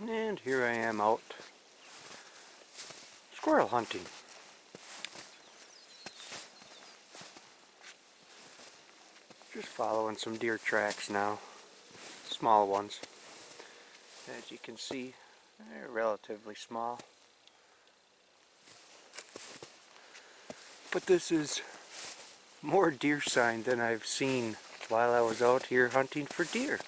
And here I am out squirrel hunting. Just following some deer tracks now, small ones. As you can see, they're relatively small. But this is more deer sign than I've seen while I was out here hunting for deer.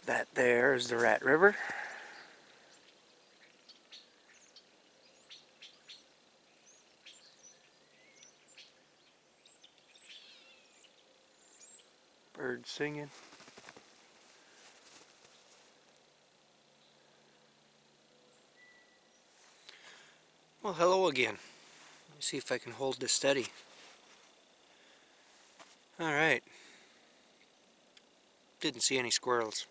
That there is the Rat River. Birds singing. Well, hello again. Let me see if I can hold this steady. Alright. Didn't see any squirrels.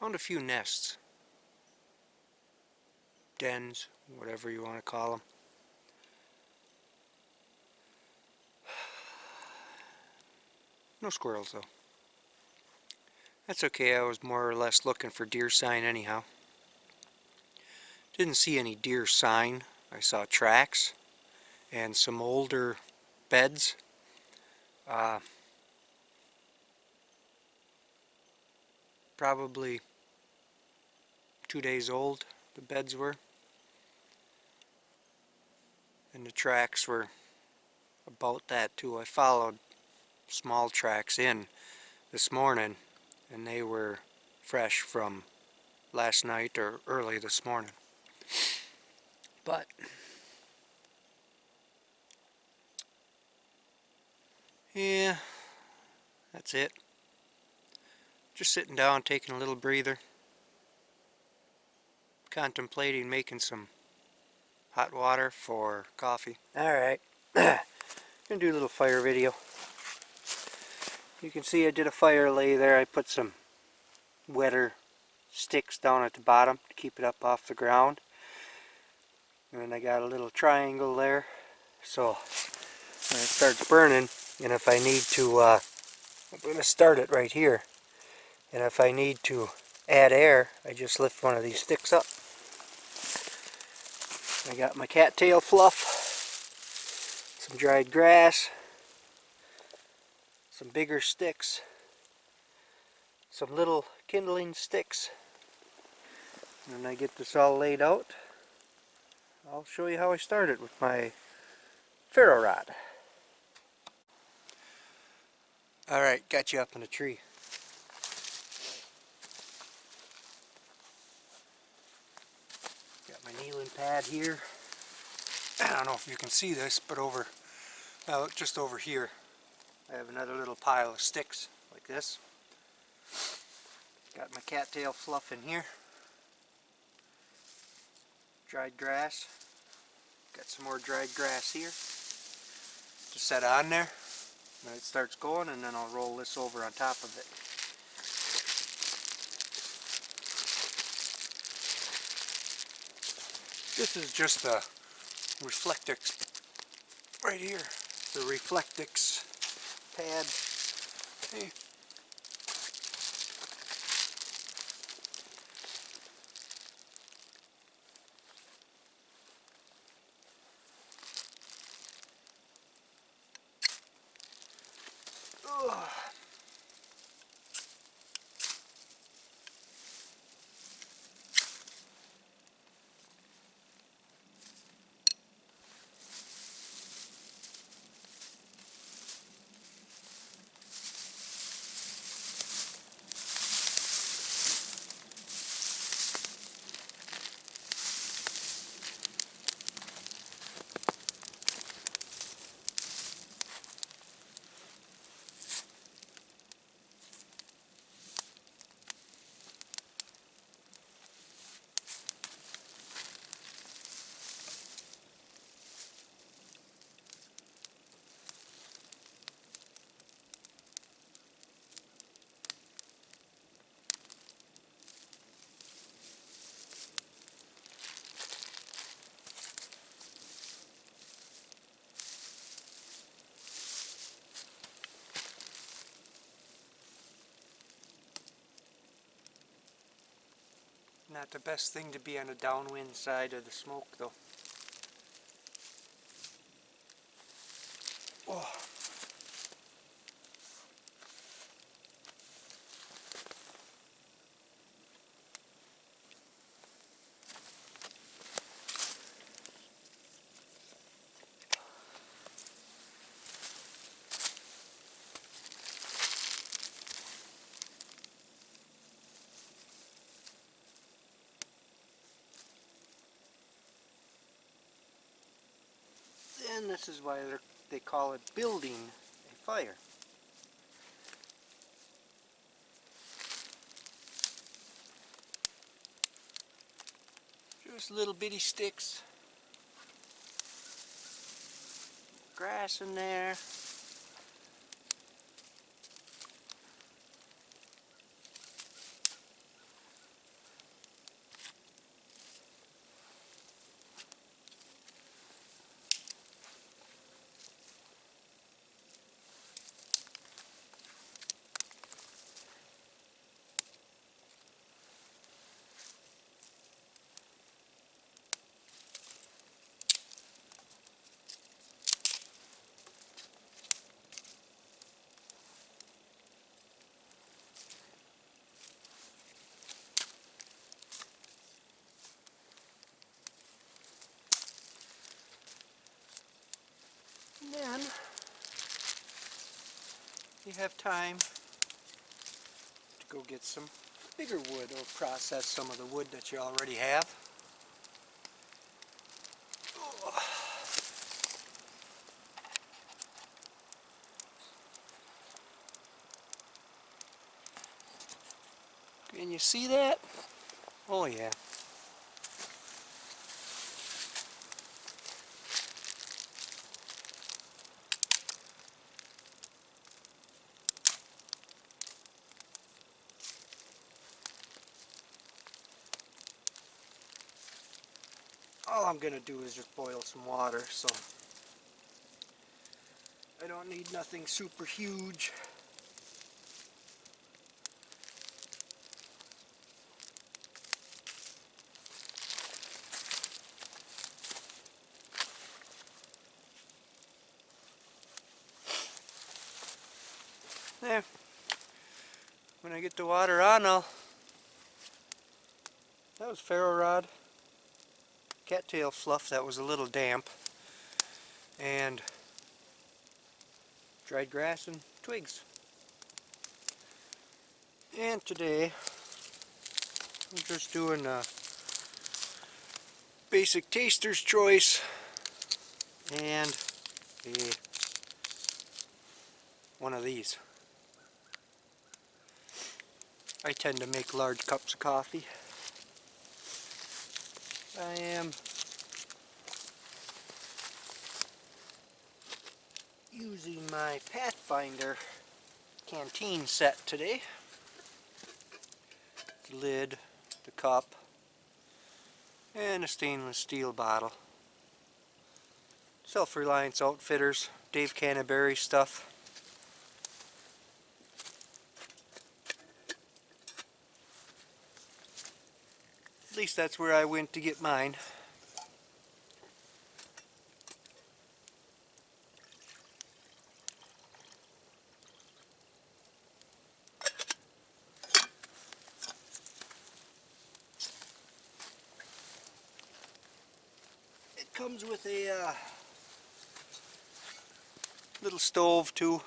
Found a few nests. Dens, whatever you want to call them. No squirrels though. That's okay, I was more or less looking for deer sign anyhow. Didn't see any deer sign. I saw tracks and some older beds. Probably 2 days old, the beds were. And the tracks were about that too. I followed small tracks in this morning and they were fresh from last night or early this morning. But yeah, that's it. Just sitting down, taking a little breather, contemplating making some hot water for coffee. Alright, gonna do a little fire video. You can see I did a fire lay there. I put some wetter sticks down at the bottom to keep it up off the ground. And then I got a little triangle there. So when it starts burning, and if I need to, I'm going to start it right here. And if I need to add air, I just lift one of these sticks up. I got my cattail fluff, some dried grass, some bigger sticks, some little kindling sticks. And when I get this all laid out, I'll show you how I started with my ferro rod. Alright, got you up in a tree. Got my kneeling pad here. I don't know if you can see this, but just over here, I have another little pile of sticks like this. Got my cattail fluff in here. Dried grass. Got some more dried grass here to set on there. When it starts going, and then I'll roll this over on top of it. This is just a Reflectix right here. The Reflectix pad. Hey. Ugh. Not the best thing to be on the downwind side of the smoke though. Oh. And this is why they call it building a fire. Just little bitty sticks, grass in there. And then you have time to go get some bigger wood or process some of the wood that you already have. Can you see that? Oh yeah. All I'm gonna do is just boil some water, so I don't need nothing super huge. There. When I get the water on, that was ferro rod, cattail fluff that was a little damp, and dried grass and twigs. And today I'm just doing a basic taster's choice and one of these. I tend to make large cups of coffee. I am using my Pathfinder canteen set today. The lid, the cup, and a stainless steel bottle. Self-Reliance Outfitters, Dave Canterbury stuff. At least that's where I went to get mine. It comes with a little stove too.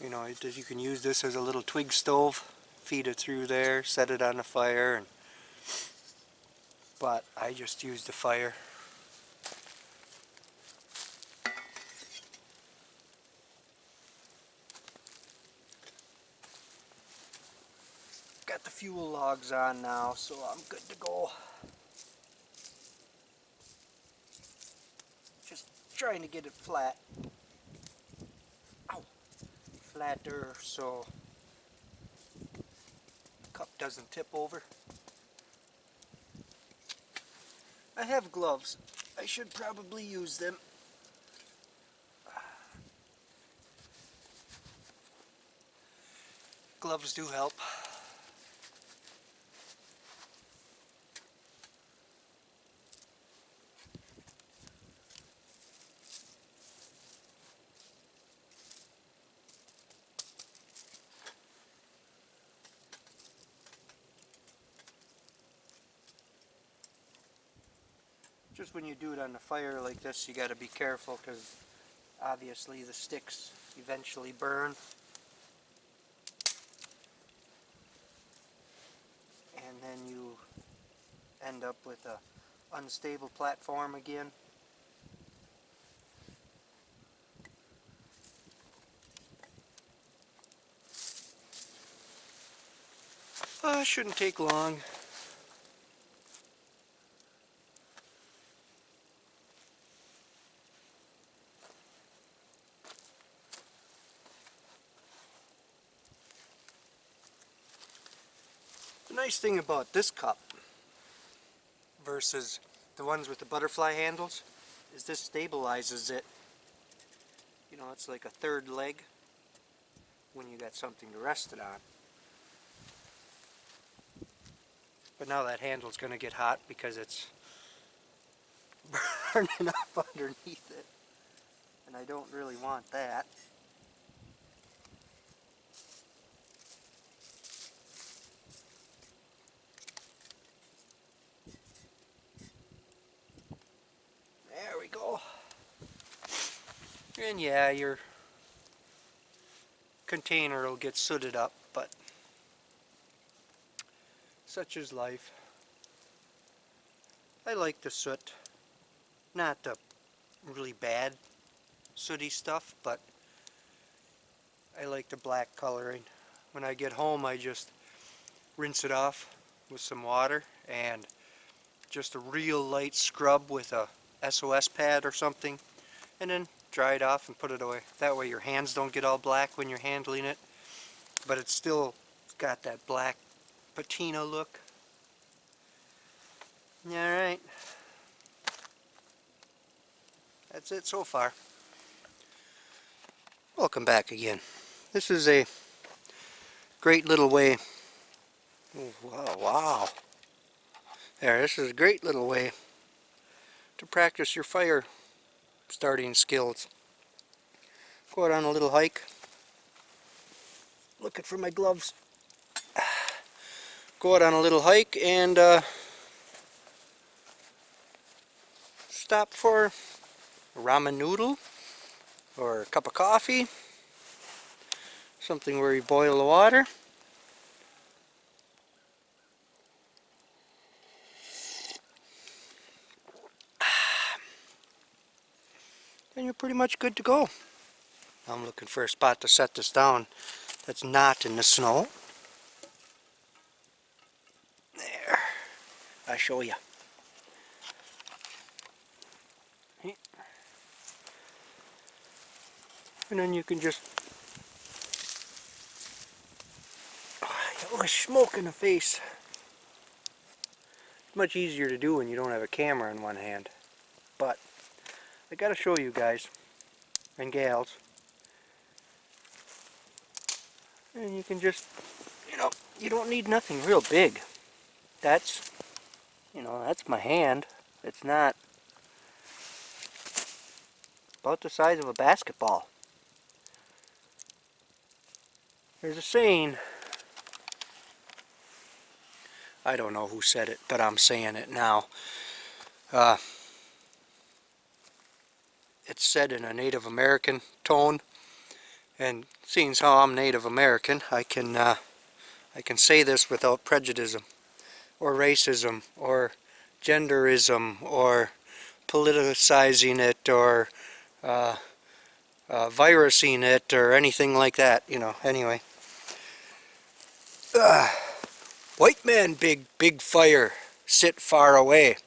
You know, you can use this as a little twig stove. Feed it through there, set it on the fire, but I just use the fire. Got the fuel logs on now, so I'm good to go. Just trying to get it flat. Ow! Flatter so the cup doesn't tip over. I have gloves. I should probably use them. Gloves do help. Just when you do it on the fire like this, you got to be careful because obviously the sticks eventually burn. And then you end up with a unstable platform again. Shouldn't take long. The nice thing about this cup versus the ones with the butterfly handles is this stabilizes it. You know, it's like a third leg when you got something to rest it on. But now that handle's going to get hot because it's burning up underneath it. And I don't really want that. There we go. And yeah, your container will get sooted up, but such is life. I like the soot. Not the really bad sooty stuff, but I like the black coloring. When I get home, I just rinse it off with some water and just a real light scrub with a SOS pad or something, and then dry it off and put it away. That way your hands don't get all black when you're handling it, but it's still got that black patina look. Alright, that's it so far. Welcome back again. This is a great little way. Oh, wow. There, this is a great little way to practice your fire starting skills. Go out on a little hike. Looking for my gloves. Go out on a little hike and stop for a ramen noodle or a cup of coffee. Something where you boil the water. Then you're pretty much good to go. I'm looking for a spot to set this down that's not in the snow. There. I'll show you. And then you can just... Oh, smoke in the face. It's much easier to do when you don't have a camera in one hand. But I gotta show you guys and gals. And you can just, you know, you don't need nothing real big. That's, you know, that's my hand. It's not about the size of a basketball. There's a saying, I don't know who said it, but I'm saying it now. It's said in a Native American tone, and seeing as how I'm Native American, I can say this without prejudice, or racism, or genderism, or politicizing it, or virusing it, or anything like that, you know. Anyway, white man big fire, sit far away.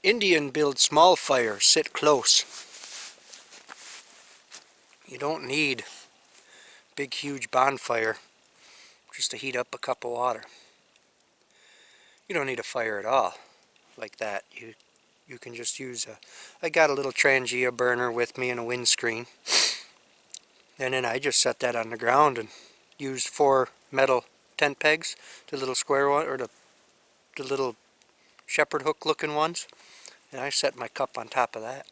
Indian build small fire, sit close. You don't need big huge bonfire just to heat up a cup of water. You don't need a fire at all like that. You can just use I got a little Trangia burner with me and a windscreen, and then I just set that on the ground and used 4 metal tent pegs, the little square one, or the little shepherd hook looking ones, and I set my cup on top of that.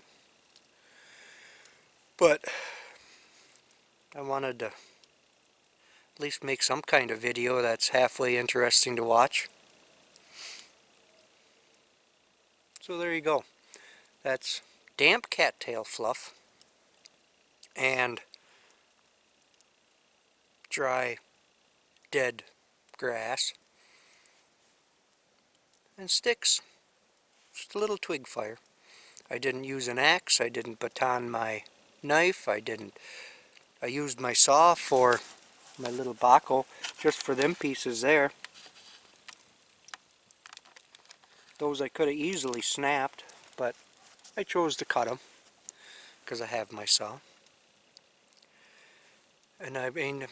But I wanted to at least make some kind of video that's halfway interesting to watch. So there you go. That's damp cattail fluff and dry dead grass and sticks. Just a little twig fire. I didn't use an axe. I didn't baton my knife. I used my saw for my little baco, just for them pieces there. Those I could have easily snapped, but I chose to cut them because I have my saw. And I mean,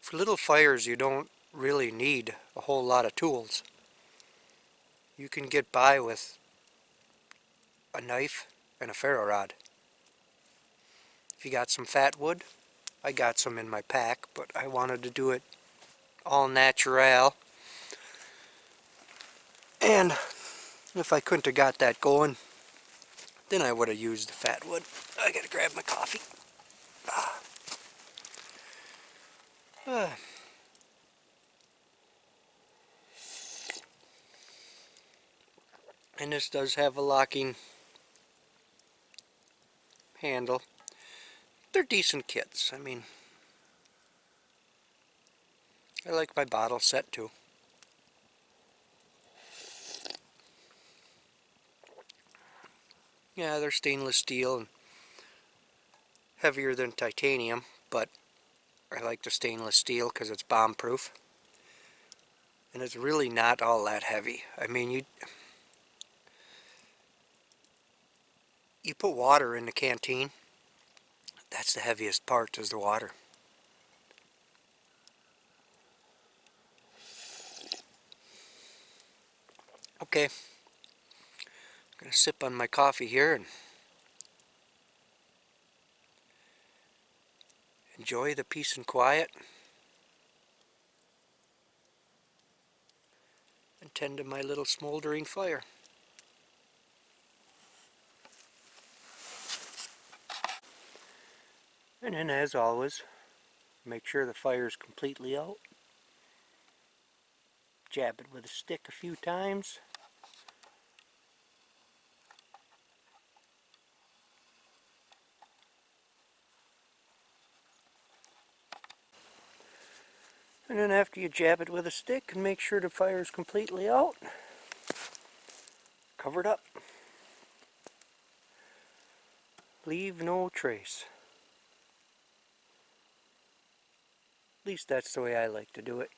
for little fires you don't really need a whole lot of tools. You can get by with a knife and a ferro rod. If you got some fat wood, I got some in my pack, but I wanted to do it all natural. And if I couldn't have got that going, then I would have used the fat wood. I gotta grab my coffee. And this does have a locking handle. They're decent kits. I mean, I like my bottle set too. Yeah, they're stainless steel and heavier than titanium, but I like the stainless steel because it's bomb proof. And it's really not all that heavy. I mean, you put water in the canteen, that's the heaviest part, is the water. Okay, I'm gonna sip on my coffee here and enjoy the peace and quiet and tend to my little smoldering fire. And then, as always, make sure the fire is completely out. Jab it with a stick a few times. And then after you jab it with a stick and make sure the fire is completely out, cover it up. Leave no trace. At least that's the way I like to do it.